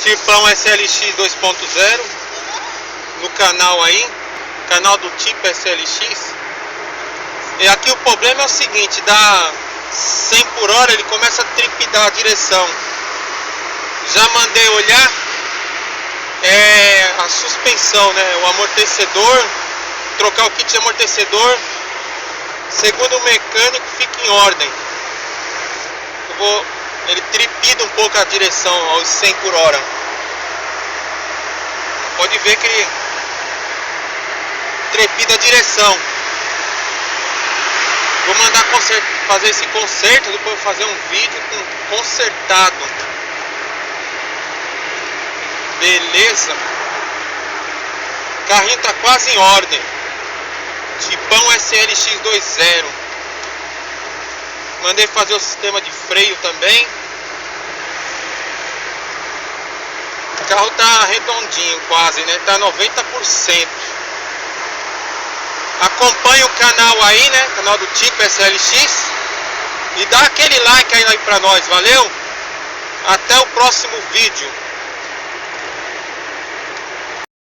Tipão SLX 2.0 no canal aí, canal do tipo SLX. E aqui o problema é o seguinte, dá 100 por hora, ele começa a trepidar a direção. Já mandei olhar a suspensão, né, o amortecedor, trocar o kit de amortecedor. Segundo o mecânico, fica em ordem. Ele trepida um pouco a direção aos 100 por hora. Pode ver que ele trepida a direção. Vou mandar fazer esse conserto, depois vou fazer um vídeo com consertado. Beleza? O carrinho tá quase em ordem. Tipão SLX 2.0. Mandei fazer o sistema de freio também. O carro tá redondinho quase, né? Tá 90%. Acompanhe o canal aí, né? Canal do tipo SLX. E dá aquele like aí pra nós, valeu? Até o próximo vídeo.